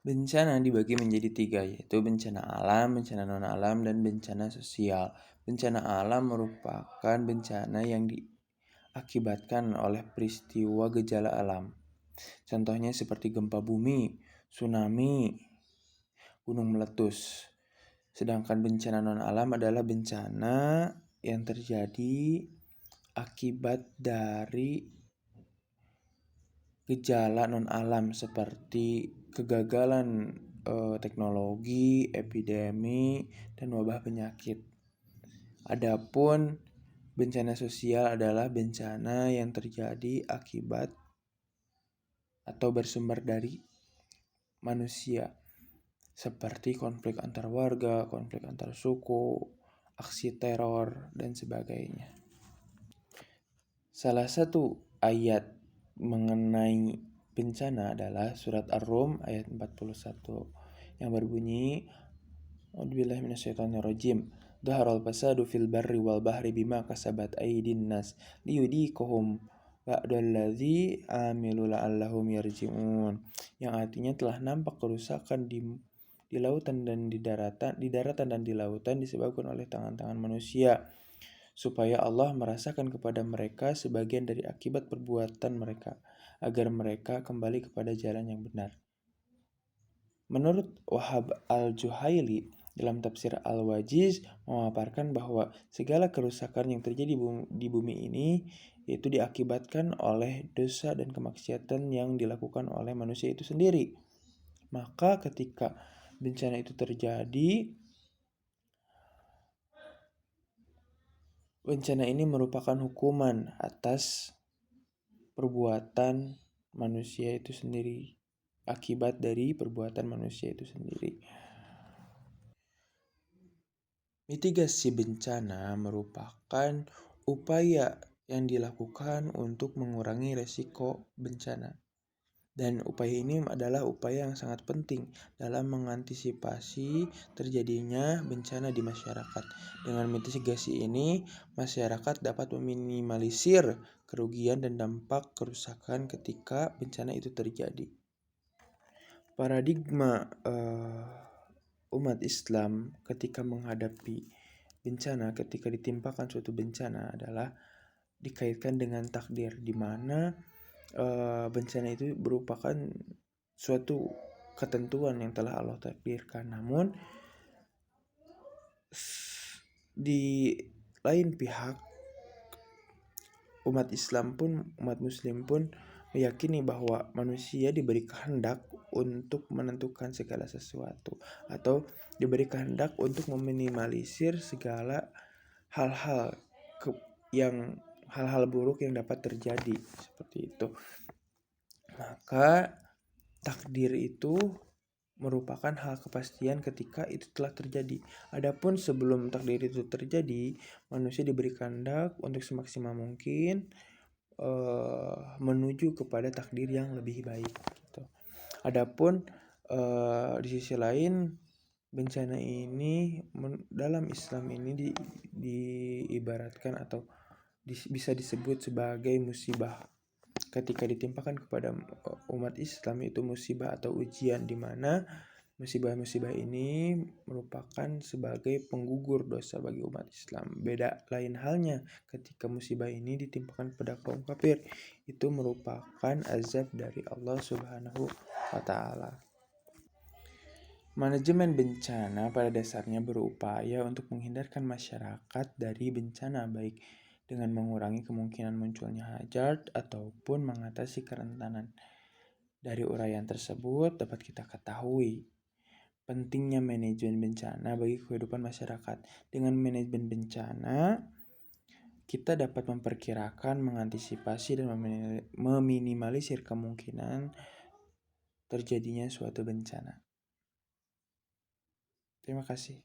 Bencana dibagi menjadi 3, yaitu bencana alam, bencana non-alam, dan bencana sosial. Bencana alam merupakan bencana yang diakibatkan oleh peristiwa gejala alam. Contohnya seperti gempa bumi, tsunami, gunung meletus. Sedangkan bencana non-alam adalah bencana yang terjadi akibat dari gejala non-alam seperti kegagalan teknologi, epidemi, dan wabah penyakit. Adapun bencana sosial adalah bencana yang terjadi akibat atau bersumber dari manusia, seperti konflik antar warga, konflik antar suku, aksi teror, dan sebagainya. Salah satu ayat mengenai bencana adalah surat Ar-Rum ayat 41 yang berbunyi A'udzubillahi minasyaitonirrajim. Dhaharal fasadu fil barri wal bahri bima kasabat aydin nas liyudhiqahum ba'dallazi amilu la'allahum yarji'un. Yang artinya telah nampak kerusakan di lautan dan di daratan dan di lautan disebabkan oleh tangan-tangan manusia, supaya Allah merasakan kepada mereka sebagian dari akibat perbuatan mereka, agar mereka kembali kepada jalan yang benar. Menurut Wahab al-Juhaili dalam tafsir Al-Wajiz memaparkan bahwa segala kerusakan yang terjadi di bumi ini itu diakibatkan oleh dosa dan kemaksiatan yang dilakukan oleh manusia itu sendiri. Maka ketika bencana itu terjadi, bencana ini merupakan hukuman atas perbuatan manusia itu sendiri, akibat dari perbuatan manusia itu sendiri. Mitigasi bencana merupakan upaya yang dilakukan untuk mengurangi resiko bencana. Dan upaya ini adalah upaya yang sangat penting dalam mengantisipasi terjadinya bencana di masyarakat. Dengan mitigasi ini, masyarakat dapat meminimalisir kerugian dan dampak kerusakan ketika bencana itu terjadi. Paradigma umat Islam ketika menghadapi bencana, ketika ditimpakan suatu bencana adalah dikaitkan dengan takdir, di mana bencana itu merupakan suatu ketentuan yang telah Allah takdirkan. Namun di lain pihak, umat Muslim pun meyakini bahwa manusia diberi kehendak untuk menentukan segala sesuatu, atau diberi kehendak untuk meminimalisir segala hal-hal buruk yang dapat terjadi, seperti itu. Maka takdir itu merupakan hal kepastian ketika itu telah terjadi. Adapun sebelum takdir itu terjadi, manusia diberi kehendak untuk semaksimal mungkin menuju kepada takdir yang lebih baik gitu. Adapun di sisi lain, bencana ini dalam Islam ini diibaratkan atau bisa disebut sebagai musibah. Ketika ditimpakan kepada umat Islam, itu musibah atau ujian, di mana musibah-musibah ini merupakan sebagai penggugur dosa bagi umat Islam. Beda lain halnya ketika musibah ini ditimpakan kepada kaum kafir, itu merupakan azab dari Allah Subhanahu wa Ta'ala. Manajemen bencana pada dasarnya berupaya untuk menghindarkan masyarakat dari bencana, baik dengan mengurangi kemungkinan munculnya hazard ataupun mengatasi kerentanan. Dari uraian tersebut dapat kita ketahui pentingnya manajemen bencana bagi kehidupan masyarakat. Dengan manajemen bencana, kita dapat memperkirakan, mengantisipasi, dan meminimalisir kemungkinan terjadinya suatu bencana. Terima kasih.